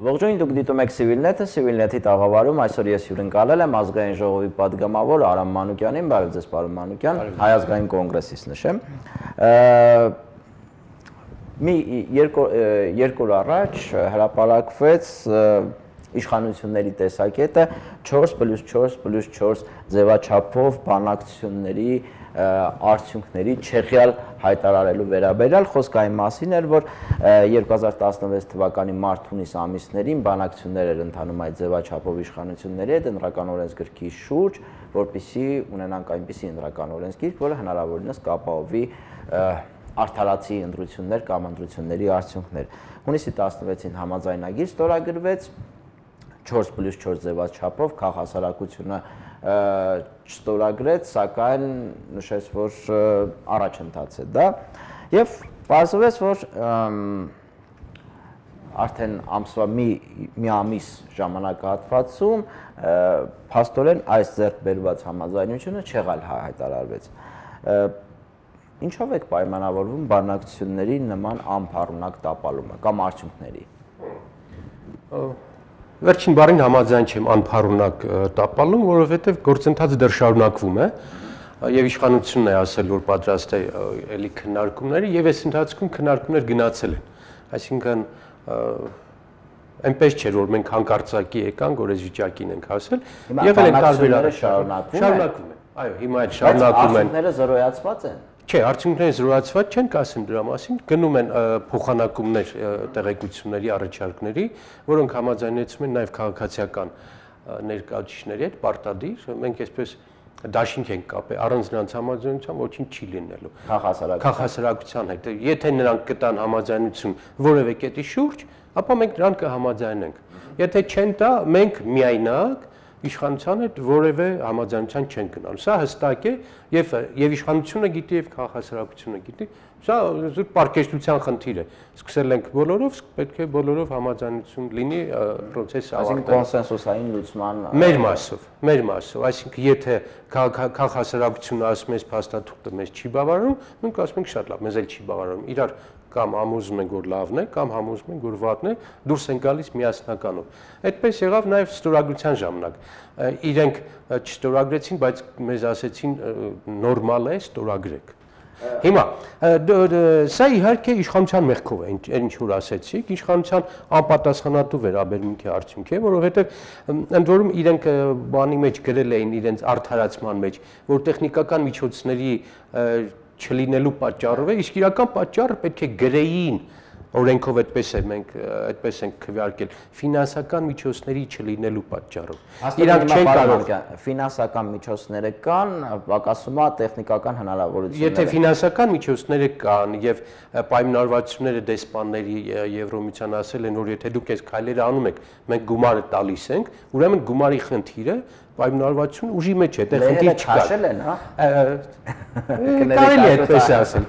Ողջույն, դուք դիտում եք Civilnet-ը, Civilnet-ի տաղավարում այսօր ես հյուրընկալել եմ ազգային ժողովի պատգամավոր Արամ Մանուկյանին, բարև ձեզ պարոն Մանուկյան, Հայ ազգային կոնգրեսից նշեմ։ Մի երկու օր առաջ հրապարակվեց իշխանությունների տեսակետը 4+4+4 ձևաչափով բանակցությունների արդյունքների չեղյալ հայտարարելու վերաբերյալ խոսքը այն մասին էր, որ 2016 թվականի մարտ-հունիս ամիսներին բանակցություններ էր ընթանում այդ ձևաչափով իշխանությունների հետ ընտրական օրենսգրքի շուրջ, որպեսզի ունենանք այնպիսի ընտրական օրենսգիրք, որը հնարավորինս կապահովի արդարացի ընտրություններ կամ ընտրությունների արդյունքներ։ Հունիսի 16-ին համաձայնագիր ստորագրվեց 4+4 ձևաչափով քաղաքասարակությունը չստորագրեց, սակայն նշեց, որ առաջընթաց է դա եւ պարզվեց, որ արդեն ամսվա մի ամիս ժամանակահատվածում փաստորեն այս ձեռք բերված համաձայնությունը չեղալ հայտարարվեց։ Ինչով եք պայմանավորվում բանակցությունների նման անփառունակ տապալումը կամ արդյունքների։ Վերջին բառին համաձայն չեմ անփառունակ տապալում, որովհետև գործընթացը դեռ շարունակվում է եւ իշխանությունն է ասել, որ պատրաստ է էլի քննարկումների եւ այս ընթացքում քննարկումներ գնացել են։ Այսինքն այնպես չէ, որ մենք հանկարծակի եկանք, որ այս վիճակին ենք հասել, եղել են տարբեր շարունակվում է։ Այո, հիմա այդ շարունակում են։ Արդյունքները զրոյացված են։ Չէ, արդյունքները զրոյացված չեն, կասեմ դրա մասին, գնում են փոխանակումներ տեղեկությունների առաջարկների, որոնք համաձայնեցում են նաև քաղաքացիական ներկայացուցիչների հետ պարտադիր, մենք այսպես դաշինք ենք կապել, առանց նրանց համաձայնության ոչինչ չի լինելու։ Քաղաքասարակության հետ, եթե նրանք կտան համաձայնություն որևէ կետի շուրջ, ապա մենք նրան կհամաձայնենք։ Եթե չեն տա, մենք միայնակ իշխանության հետ որևէ համաձայնության չեն գնալ։ Սա հստակ է եւ իշխանությունը գիտի եւ քաղաքասարակությունը գիտի։ Սա զուտ պարկեշտության խնդիր է։ Սկսել ենք բոլորով, պետք է բոլորով համաձայնություն լինի process-ը ավարտել։ Այսինքն կոնսենսուսային լուծման մեր մասով, այսինքն եթե քաղաքասարակությունը ասում է փաստաթուղթը մեզ չի բավարարում, մենք ասում ենք շատ լավ, մեզ էլ չի բավարարում։ Իրար կամ համոզում ենք, որ լավն է, կամ համոզում ենք, որ վատն է, դուրս են գալիս միասնականով։ Այդպես եղավ նաև ստորագրության ժամանակ։ Իրենք չստորագրեցին, բայց մեզ ասեցին նորմալ է, ստորագրեք։ Հիմա սա իհարկե իշխանության մեղքով է, ինչ որ ասեցիք, իշխանության անպատասխանատու վերաբերմունքի արդյունք է, որովհետև ընդ որում իրենք բանի մեջ գրել էին իրենց արդարացման մեջ, որ տեխնիկական միջոցների չլինելու պատճառով է, իսկ իրական պատճառը պետք է գրեին, օրենքով այդպես է մենք այդպես ենք քվեարկել, ֆինանսական միջոցների չլինելու պատճառով։ Իրանք չեն կարող ֆինանսական միջոցները կան, պակասում է տեխնիկական հնարավորությունները։ Եթե ֆինանսական միջոցները կան եւ պայմանավորվածությունները դեսպանների Եվրոմիության ասել են, որ եթե դուք այս քայլերը անում եք, մենք գումարը տալիս ենք, ուրեմն գումարի խնդիրը պայմանավորվածություն ուժի մեջ է, այդտեղ խնդիր չկա։ Քաշել են, հա։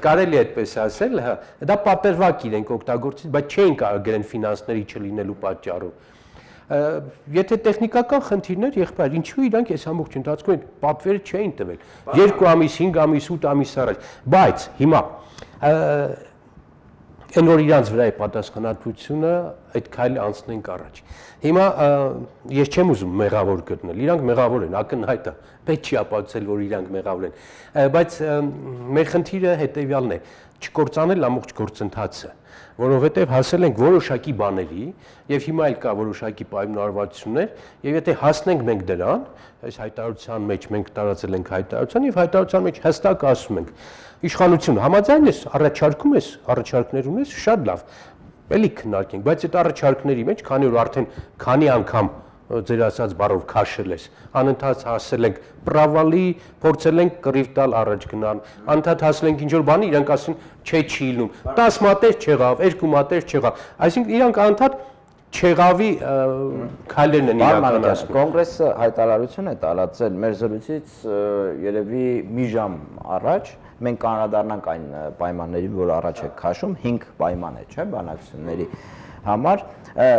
Կարելի է այդպես ասել, հա։ Դա պատերվակ իրենք օգտագործից, բայց չէին կարող գրեն ֆինանսների չլինելու պատճառով։ Եթե տեխնիկական խնդիրներ, եղբայր, ինչու իրանք այս ամբողջ ընթացքում այդ պատվերը չէին տվել 2 ամիս, 5 ամիս, 8 ամիս առաջ, բայց հիմա այն որ իրանց վրա է պատասխանատվությունը, այդ քայլը անցնենք առաջ։ Հիմա ես չեմ ուզում մեղավոր գտնել, իրանք մեղավոր են, ակնհայտ է, պետք չի ապացուցել, որ իրանք մեղավոր են, բայց մեր խնդիրը հետևյալն է, չկործանել ամբողջ գործընթացը, որովհետև հասել ենք որոշակի բաների եւ հիմա էլ կա որոշակի պայմանավորվածություններ եւ եթե հասնենք մենք դրան, այս հայտարարության մեջ մենք տարածել ենք հայտարարության եւ հայտարարության մեջ հստակ ասում ենք իշխանություն համաձայն ես, առաջարկում ես, առաջարկներ ունես, շատ լավ, էլի քննարկենք, բայց այդ առաջարկների մեջ, քանի որ արդեն քանի անգամ ձեր ասած բառով քաշել ես, անընդհատ հասել ենք պրավալի, փորձել ենք կռիվ տալ առաջ գնալ, անընդհատ հասել ենք ինչ-որ բանի, իրանք ասում չէ չի լինում, 10 մատեր չեղավ, 2 մատեր չեղավ, այսինքն իրանք անընդհատ չեղավի քայլերն են իրականացնում։ Կոնգրեսը հայտարարություն է տարածել մեր զրույցից երևի մի ժամ առաջ, մենք կանրադառնանք այն պայմաններին, որ առաջ է քաշում, 5 պայման է, չէ՞, բանակցությունների համար,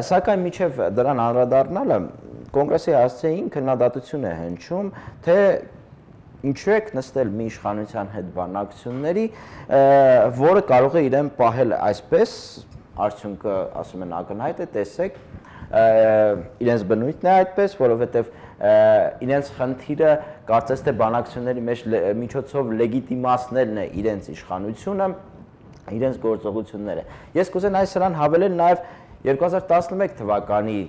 սակայն մինչև դրան անդրադառնալը կոնգրեսի հասցեին քննադատություն է հնչում, թե ինչու եք նստել մի իշխանության հետ բանակցությունների, որը կարող է իրեն պահել այսպես, արդյունքը ասում են ակնհայտ է, տեսեք, իրենց բնույթն է այդպես, որովհետև իրենց խնդիրը կարծես թե բանակցությունների միջոցով լեգիտիմացնելն է իրենց իշխանությունը, իրենց գործողությունները։ Ես կուզենայի սրան հավելել նաև 2011 թվականի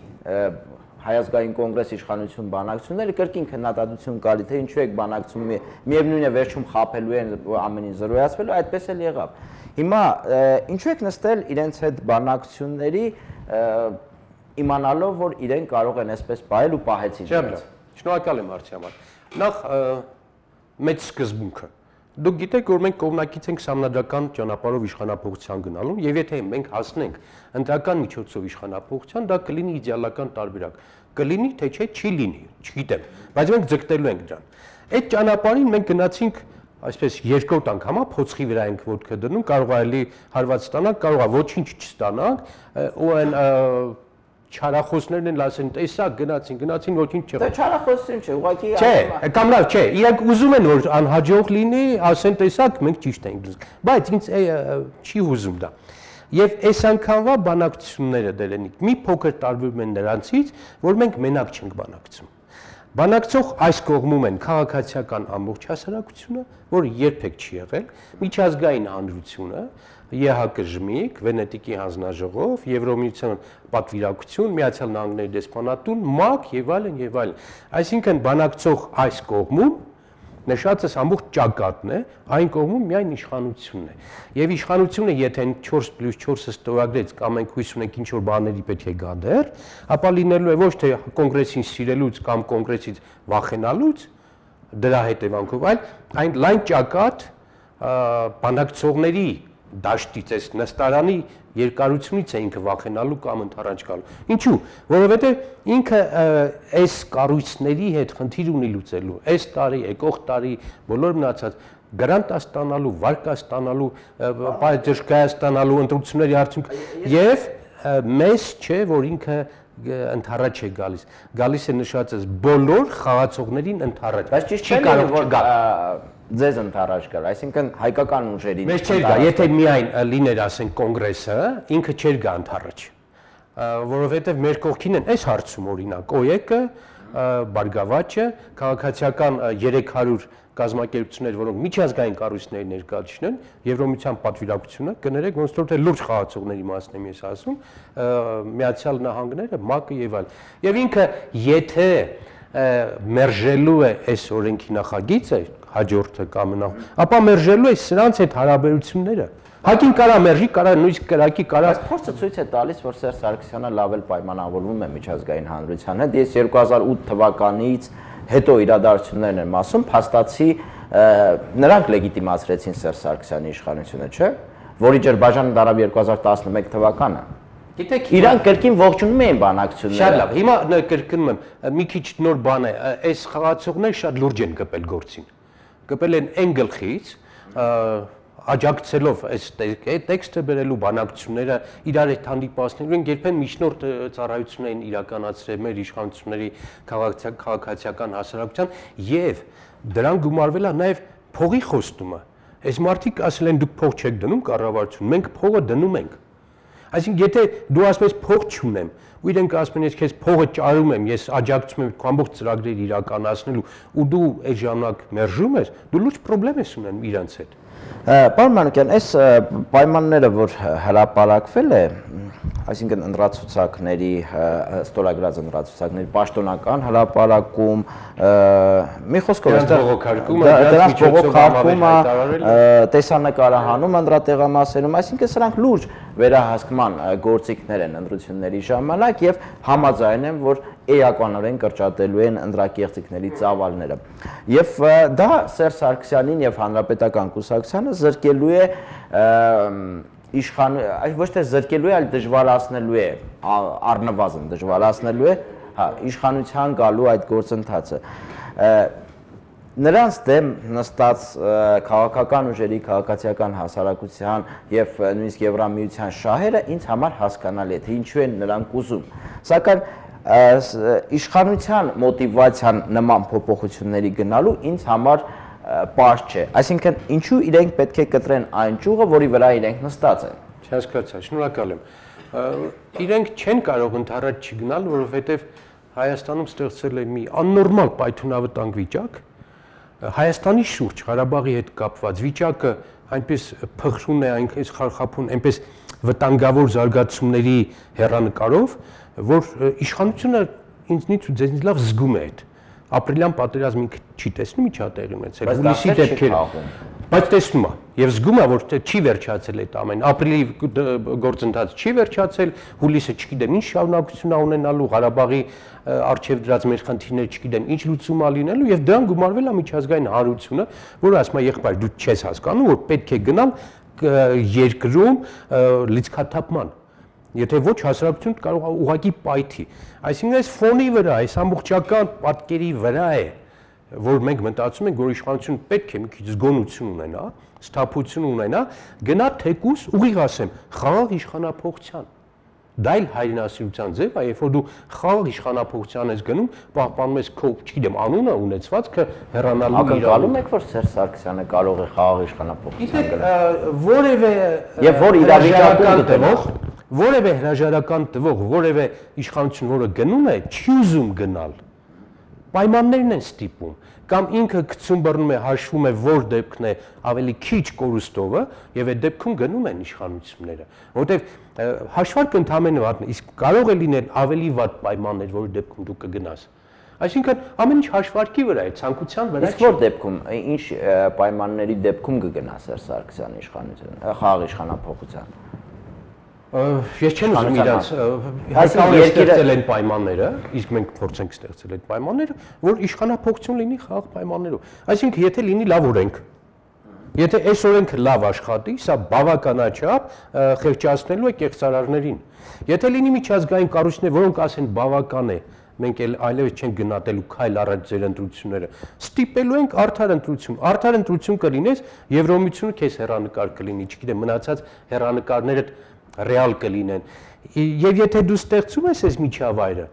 Հայ ազգային կոնգրես իշխանություն բանակցությունները կրկին քննադատություն կալի, թե ինչու եք բանակցում, միևնույն է վերջում խաբելու են ամեն ինչ զրոյացվելու, այդպես էլ եղավ։ Հիմա ինչու եք նստել իրենց հետ բանակցությունների, իմանալով, որ իրենք կարող են այսպես պահել ու պահեցին իրենց։ Շնորհակալ եմ հարցի համար։ Նախ մեծ սկզբունքը։ Դուք գիտեք, որ մենք կողմնակից ենք սահմանադրական ճանապարհով իշխանապողության գնալու, եւ եթե մենք հասնենք ընտրական միջոցով իշխանապողության, դա կլինի իդեալական տարբերակ։ Կլինի, թե չէ, չի լինի, չգիտեմ, բայց մենք ձգտելու ենք դրան։ Այդ ճանապարհին մենք գնացինք այսպես երկրորդ անգամա փոცხի վրա ենք ոտքը դնում, կարող է էլի հարված ստանանք, կարող է ոչինչ չստանանք, ու այն չարախոսներն են ասեն, տեսա գնացին ոչինչ չեղավ։ Դա չարախոսություն չէ, ուղղակի չէ, կամ լավ չէ, իրանք ուզում են որ անհաջող լինի, ասեն տեսակ մենք ճիշտ ենք դրս, բայց ինձ չի հուզում դա։ Եվ այս անգամվա բանակցությունները դերենիկ մի փոքր տարբերում են նրանցից, որ մենք մենակ չենք բանակցում։ Բանակցող այս կողմում են քաղաքացիական ամբողջ հասարակությունը, որը երբեք չի եղել, միջազգային հանրությունը, ԵՀԿ-ԺՄԻԿ, Վենետիկի հանձնաժողով, Եվրոմիության պատվիրակություն, Միացյալ Նահանգների դեսպանատուն, ՄԱԿ եւ այլն եւ այլն։ Այսինքն բանակցող այս կողմում նշածս ամբողջ ճակատն է, այն կողմում միայն իշխանությունն է։ Եվ իշխանությունը, եթե 4+4-ը ստորագրեց կամ մենք հույս ունենք ինչ որ բաների պետք է գա դեռ, ապա լինելու է ոչ թե կոնգրեսին սիրելուց կամ կոնգրեսից վախենալուց դրա հետևանքով, այլ այն լայն ճակատ բանակցողների դաշտից այս նստարանի երկարությունից է ինքը վախենալու կամ ընդառաջ գալու։ Ինչու՞, որովհետև ինքը այս կառույցների հետ խնդիր ունի լուծելու, այս տարի, եկող տարի բոլոր մնացած գրանտ ստանալու, վարկ ստանալու, դժկայաստանալու ընտրությունների արդյունք եւ մեզ չէ, որ ինքը ընդառաջ է գալիս է նշածս բոլոր խաղացողներին ընդառաջ։ Բայց ճիշտ չի կարող որ ձեզ ընդառաջ գալ, այսինքն հայկական ուժերին։ Մեզ չէր գա, եթե միայն լիներ ասենք կոնգրեսը, ինքը չէր գա ընդառաջ, որովհետև մեր կողքին են այս հարցում օրինակ ՕԵԿ-ը, Բարգավաճը, քաղաքացիական 300 կազմակերպություններ, որոնք միջազգային կառույցների ներկայացուցիչ են, Եվրոմիության պատվիրակությունը, կներեք, ոնց որ թե լուրջ խաղացողների մասն եմ ես ասում, Միացյալ Նահանգները, ՄԱԿ-ը եւ այլն։ Եվ ինքը եթե մերժելու է այս օրենքի նախագիծը, հաջորդը կամ նախ, ապա մերժելու է սրանց այդ հարաբերությունները։ Հակին կարա մերժի, կարա նույնիսկ կրակի, կարա փորձը ցույց է տալիս, որ Սերժ Սարգսյանը լավ էլ պայմանավորվում է միջազգային հանրության հետ։ Ես 2008 թվականից հետո իրադարձություններն եմ ասում, փաստացի նրանք լեգիտիմացրեցին Սերժ Սարգսյանի իշխանությունը, չէ՞, որի Ջրբաժանը դարավ 2011 թվականը։ Գիտեք, իրանք կրկին ողջունում էին բանակցությունները։ Շատ լավ, հիմա կրկնում եմ, մի քիչ նոր բան է, այս խաղացողները շատ լուրջ են կպել գործին։ Կպել են այն գլխից, աջակցելով այս տեքստը բերելու բանակցությունները իրար հետ հանդիպասնելու են երբեն միջնորդ ծառայություն էին իրականացրել մեր իշխանությունների քաղաքացիական հասարակության եւ դրան գումարվել է նաեւ փողի խոստումը։ Այս մարդիկ ասել են դուք փող չեք դնում կառավարություն, մենք փողը դնում ենք։ Այսինքն եթե դու ասես փող չունեմ, ու իրենք ասում են ես քեզ փողը ճարում եմ, ես աջակցում եմ քո ամբողջ ծրագրերը իրականացնելու, ու դու այդ ժամանակ մերժում ես, դու լուրջ խնդրեմ ես ունեն իրանց հետ։ Պարոն Մանուկյան, այս պայմանները, որ հրապարակվել է, այսինքն ընտրացուցակների, ստորագրած ընտրացուցակների պաշտոնական հրապարակում, մի խոսքով դրանց բողոքարկումը, տեսանկարահանում ընտրատեղամասերում, այսինքն սրանք լուրջ վերահսկման գործիքներ են ընտրությունների ժամանակ եւ համաձայն են, որ էականորեն կրճատելու են ընտրակեղծիքների ծավալները։ Եվ դա Սերժ Սարգսյանին եւ Հանրապետական կուսակցությանը զրկելու է ոչ թե զրկելու է, այլ դժվարացնելու է, առնվազն դժվարացնելու է, իշխանության գալու այդ գործընթացը։ Նրանց դեմ նստած քաղաքական ուժերի, քաղաքացիական հասարակության եւ նույնիսկ Եվրամիության շահերը ինձ համար հասկանալի է, թե ինչու են նրանք ուզում։ Սակայն իշխանության մոտիվացիան նման փոփոխությունների գնալու ինձ համար պարզ չէ։ Այսինքն ինչու իրենք պետք է կտրեն այն ճյուղը, որի վրա իրենք նստած են։ Հասկացա, շնորհակալ եմ։ Իրենք չեն կարող ընդառաջ չգնալ, որովհետև Հայաստանում ստեղծել է մի աննորմալ պայթունավտանգ վիճակ։ Հայաստանի շուրջ Ղարաբաղի հետ կապված վիճակը այնպես փխրուն է, այնպես խարխափուն, այնպես վտանգավոր զարգացումների հեռանկարով, որ իշխանությունը ինձնից ու ձեզնից լավ զգում է այդ։ Ապրիլյան պատերազմը ինքը չի տեսնում, ինչա տեղի ունեցել։ Հուլիսի դեպքերը, բայց տեսնում է եւ զգում է, որ չի վերջացել այդ ամեն։ Ապրիլի գործընթացը չի վերջացել, հուլիսը չգիտեմ ինչ շարունակություն ա ունենալու, Ղարաբաղի արչեւ դրած մեր խնդիրները չգիտեմ ինչ լուծում ա լինելու եւ դրան գումարվել է միջազգային հանրությունը, որը ասում է եղբայր դու չես հասկանում, որ պետք է գնալ երկրում լիցքաթափման։ Եթե ոչ հասարակությունը կարող է ուղղակի պայթի։ Այսինքն այս ֆոնի վրա, այս ամբողջական պատկերի վրա է, որ մենք մտածում ենք, որ իշխանությունը պետք է մի քիչ զգոնություն ունենա, սթափություն ունենա, գնա թեկուս ուղիղ ասեմ, խաղաղ իշխանափոխության։ Դա էլ հայրենասիրության ձև է, երբ որ դու խաղաղ իշխանափոխության ես գնում, պահպանում ես քո, չգիտեմ, անունը, ունեցվածքը, հեռանալու ակնկալում եք, որ Սերժ Սարգսյանը կարող է խաղաղ իշխանափոխության գնալ։ Որևէ եւ որ իրավիճակում գտնող որևէ հրաժարական տվող, որևէ իշխանություն, որը գնում է, չի ուզում գնալ։ Պայմաններն են ստիպում, կամ ինքը գցում բռնում է, հաշվում է, որ դեպքն է ավելի քիչ կորուստովը, եւ այդ դեպքում գնում են իշխանությունները, որովհետեւ հաշվարկը ընդհանրապես վատն է, իսկ կարող է լինել ավելի վատ պայմաններ, որի դեպքում դու կգնաս։ Այսինքն ամեն ինչ հաշվարկի վրա է, ցանկության վրա չէ։ Իսկ որ դեպքում, ինչ պայմանների դեպքում կգնա Սերժ Սարգսյանը իշխանության, խաղաղ իշխանափոխության։ Ես չեմ ուզում իրանց հայկական ստեղծել են պայմանները, իսկ մենք փորձենք ստեղծել այդ պայմանները, որ իշխանափոխություն լինի խաղաղ պայմաններով։ Այսինքն, եթե լինի լավ օրենք, եթե այս օրենքը լավ աշխատի, սա բավականաչափ խեղճացնելու է կեղծարարներին։ Եթե լինի միջազգային կառույցներ, որոնք ասեն բավական է, մենք այլևս չենք գնահատելու քայլ առաջ ձեր ընտրությունները, ստիպելու ենք արդար ընտրություն կլինես, Եվրոմիությունը քեզ հեռանկար կլինի, չգիտեմ, մնացած հեռանկարները ռեալ կլինեն։ Եվ եթե դու ստեղծում ես այս միջավայրը,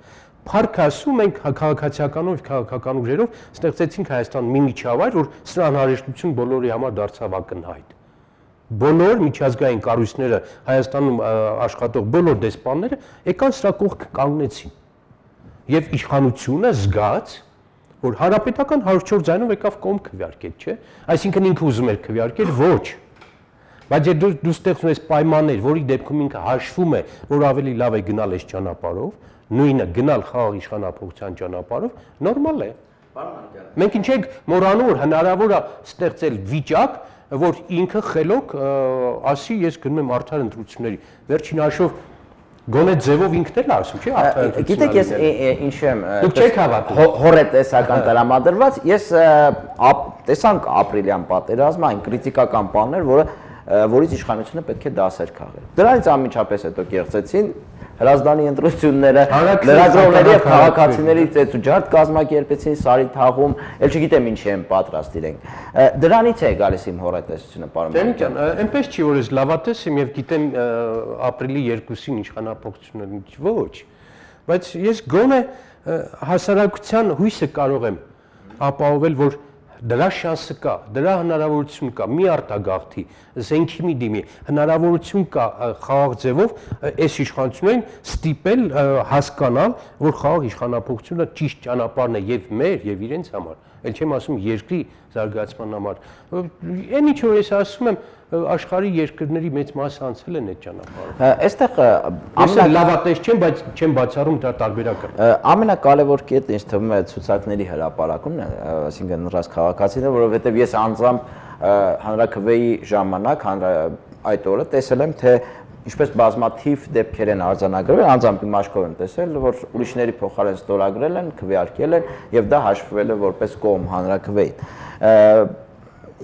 փառք ասում ենք քաղաքացիականով եւ քաղաքական ուժերով ստեղծեցինք Հայաստան մի միջավայր, որ սրա անհրաժեշտություն բոլորի համար դարձավ ակնհայտ։ Բոլոր միջազգային կառույցները Հայաստանում աշխատող բոլոր դեսպանները եկան սրա կողքը կանգնեցին։ Եվ իշխանությունը զգաց, որ հանրապետական 104 ձայնով եկավ կողմ քվեարկել, չէ՞։ Այսինքն ինքը ուզում էր քվեարկել, ոչ։ Բայց եթե դու ստեղծում ես պայմաններ, որի դեպքում ինքը հաշվում է, որ ավելի լավ է գնալ այս ճանապարհով, նույնը գնալ խաղաղ իշխանափոխության ճանապարհով, նորմալ է։ Մենք ինչ ենք մոռանում, որ հնարավոր է ստեղծել վիճակ, որ ինքը խելոք ասի, ես գնում եմ արդար ընտրությունների։ Վերջին հաշվով գոնե ձևով ինքն էլ ասում, չէ՞, արդար ընտրությունների։ Գիտեք, ես ինչ եմ, դուք չեք հավատում։ Հորետեսական տրամադրված, ես տեսանք ապրիլյան պատերազմը, այն քրիտիկական բաներ, որից իշխանությունը պետք է դասեր քաղել։ Դրանից անմիջապես հետո կեղծեցին հրազդանի ընտրությունները, լրագրողների եւ քաղաքացիների ծեծուջարդ կազմակերպեցին Սարի թաղում, ել չգիտեմ ինչի են պատրաստ իրենք։ Դրանից է գալիս իմ հորետեսությունը, պարոն Տենիկյան, այնպես չի որ ես լավատես եմ եւ գիտեմ ապրիլի 2-ին իշխանափոխությունները ոչ, բայց ես գոնե հասարակության հույսը կարող եմ ապահովել, որ դրա շանսը կա, դրա հնարավորություն կա, մի արտագաղթի, զենքի մի դիմի, հնարավորություն կա խաղաղ ձևով այս իշխանություններին ստիպել հասկանալ, որ խաղաղ իշխանափոխությունը ճիշտ ճանապարհն է եւ մեր եւ իրենց համար, ել չեմ ասում երկրի զարգացման համար։ Այն ինչ որ ես ասում եմ, աշխարհի երկրների մեծ մասը անցել են այդ ճանապարհով։ Այստեղ լավատես չեմ, բայց չեմ բացառում դրա տարբերակը։ Ամենակարևոր կետը ինձ թվում է ցուցակների հրապարակումն է, այսինքն ռաս քաղաքացիները, որովհետև ես անձամբ հանրաքվեի ժամանակ այդ օրը տեսել եմ, թե ինչպես բազմաթիվ դեպքեր են արձանագրվել, անձամբ իմ աչքով եմ տեսել, որ ուրիշների փոխարեն ստորագրել են, քվեարկել են եւ դա հաշվվել է որպես կողմ հանրաքվեին։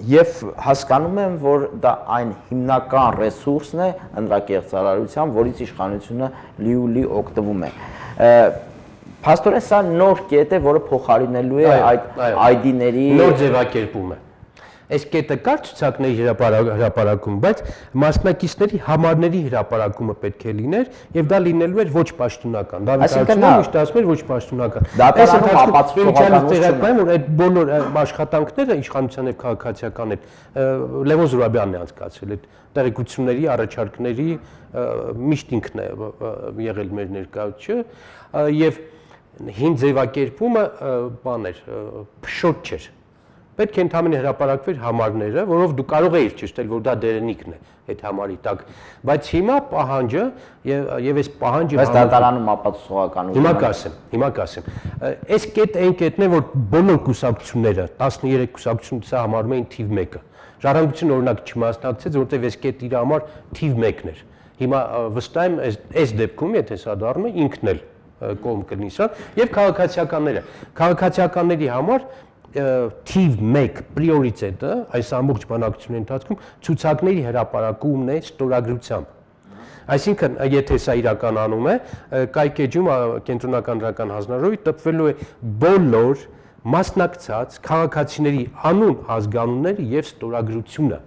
Եվ հասկանում եմ, որ դա այն հիմնական ռեսուրսն է ընտրակեղծարարության, որից իշխանությունը լի օգտվում է։ Փաստորեն սա նոր կետ է, որը փոխարինելու է այդ ID-ների նոր ձևակերպումը։ Այս կետը կար ցուցակների հրապարակում, բայց մասնակիցների համարների հրապարակումը պետք է լիներ եւ դա լինելու էր ոչ պաշտոնական։ Դավիթ միշտ ասում էր ոչ պաշտոնական։ Դատարանում ապացուցողականություն, որ այդ բոլոր աշխատանքները իշխանության եւ քաղաքացիական այդ Լևոն Զուրաբյանն է անցկացրել այդ տեղեկությունների առաջարկների միշտ ինքն է եղել մեր ներկայացուցիչը եւ հին ձևակերպումը բան էր, փշոտ չէր։ Պետք է ընդհանրապես հրապարակվեր համարները, որով դու կարող ես ճշտել, որ դա դերենիկն է այդ համարի տակ, բայց հիմա պահանջը եւ այս պահանջը բայց դատարանում ապացուցողականություն։ Հիմա կասեմ։ Այս այն կետն է, որ բոլոր կուսակցությունները 13 կուսակցություն սա համարում էին թիվ 1-ը։ Ժառանգությունը օրինակ չմասնակցեց, որտեղ այս կետը իր համար թիվ 1-ն էր։ Հիմա վստահ եմ այս դեպքում, եթե սա դառնում է, ինքն էլ կողմ կլինի սա եւ քաղաքացիականների համար թիվ 1 պրիորիտետը այս ամբողջ բանակցությունների ընթացքում ցուցակների հրապարակումն է ստորագրությամբ։ Այսինքն, եթե սա իրականանում է, կայքեջում կենտրոնական դրական հանձնարարողի տպվելու է բոլոր մասնակցած քաղաքացիների անուն ազգանունները եւ ստորագրությունը,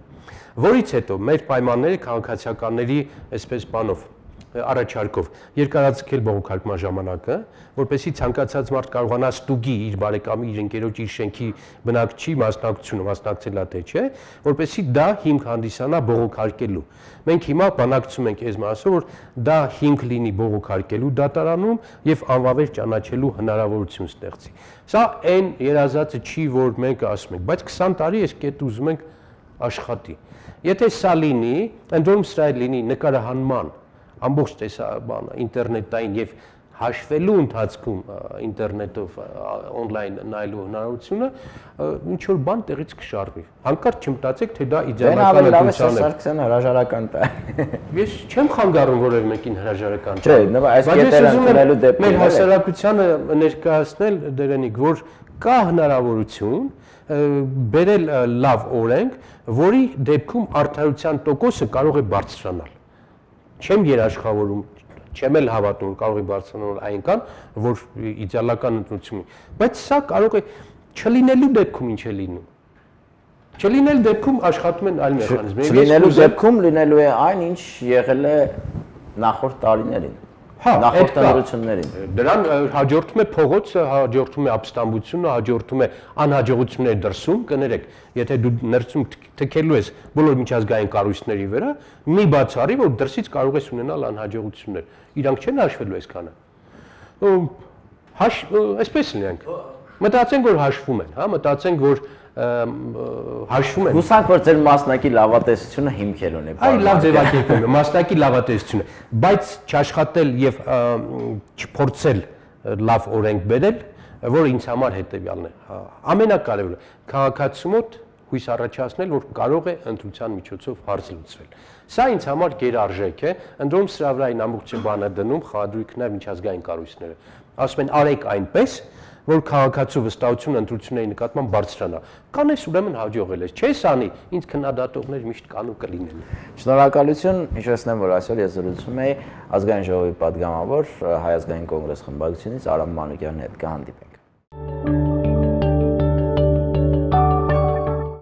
որից հետո մեր պայմանները քաղաքացիականների այսպես բանով առաջարկով երկարաձգել բողոքարկման ժամանակը, որպեսզի ցանկացած մարդ կարողանա ստուգի իր բարեկամի, իր ընկերոջ, իր շենքի բնակչի մասնակցությունը, մասնակցելա թե չէ, որպեսզի դա հիմք հանդիսանա բողոքարկելու։ Մենք հիմա բանակցում ենք այս մասով, որ դա հիմք լինի բողոքարկելու դատարանում եւ անվավեր ճանաչելու հնարավորություն ստեղծի։ Սա այն երազածը չի, որ մենք ասում ենք, բայց 20 տարի այս կետը ուզում ենք աշխատի։ Եթե սա լինի, ընդ որում սա լինի նկարահանման ամբողջ տեսաբանը ինտերնետային եւ հաշվելու ընթացքում ինտերնետով on-line նայելու հնարավորությունը ինչ որ բան տեղից կշարվի։ Հանկարծ չմտածեք, թե դա իդեալական է։ Սարգսյանը հրաժարական տա։ Ես չեմ խանգարում որևէ մեկին հրաժարական տա։ Չէ, այս կետերը ընդունելու դեպքում մեր հասարակությանը ներկայացնել դերենիկ, որ կա հնարավորություն բերել լավ օրենք, որի դեպքում արդարության տոկոսը կարող է բարձրանալ։ Չեմ երաշխավորում, չեմ էլ հավատում, որ կարող է բարձրանալ այնքան, որ իդեալական ընտրություն ունի, բայց սա կարող է չլինելու դեպքում ինչ է լինում։ Չլինելու դեպքում աշխատում են այլ մեխանիզմներ։ Չլինելու դեպքում լինելու է այն, ինչ եղել է նախորդ տարիներին։ Նախորդ ընտրություններին։ Դրան հաջորդում է փողոցը, հաջորդում է ապստամբությունը, հաջորդում է անհաջողությունների դրսում, կներեք, եթե դու ներսում թքելու ես բոլոր միջազգային կառույցների վրա, մի բացառի, որ դրսից կարող ես ունենալ անհաջողություններ։ Իրանք չեն հաշվելու այսքանը։ Այսպես լինենք։ Մտածենք, որ հաշվում են, հա, մտածենք, որ հաշվում են։ Հուսանք, որ ձեր մասնակի լավատեսությունը հիմքեր ունի։ Այ լավ ձևակերպում է, մասնակի լավատեսությունը, բայց չաշխատել եւ չփորձել լավ օրենք բերել, որը ինձ համար հետեւյալն է։ Ամենակարևորը քաղաքացու մոտ հույս առաջացնել, որ կարող է ընտրության միջոցով հարց լուծվել։ Սա ինձ համար գերարժեք է, ընդ որում սրա վրա այն ամբողջ բանը դնում խաղադրույքն եւ միջազգային կառույցները։ Ասում են արեք այնպես, որ քաղաքացու վստահությունը ընտրությունների նկատմամբ բարձրանա։ Կանես ուրեմն հաջողել ես, չես անի, ինձ քննադատողներ միշտ կան ու կլինեն։ Շնորհակալություն, հիշեցնեմ, որ այսօր ես զրուցում էի ազգային ժողովի պատգամավոր Հայ ազգային կոնգրես խմբակցությունից Արամ Մանուկյանի հետ, կհանդիպենք։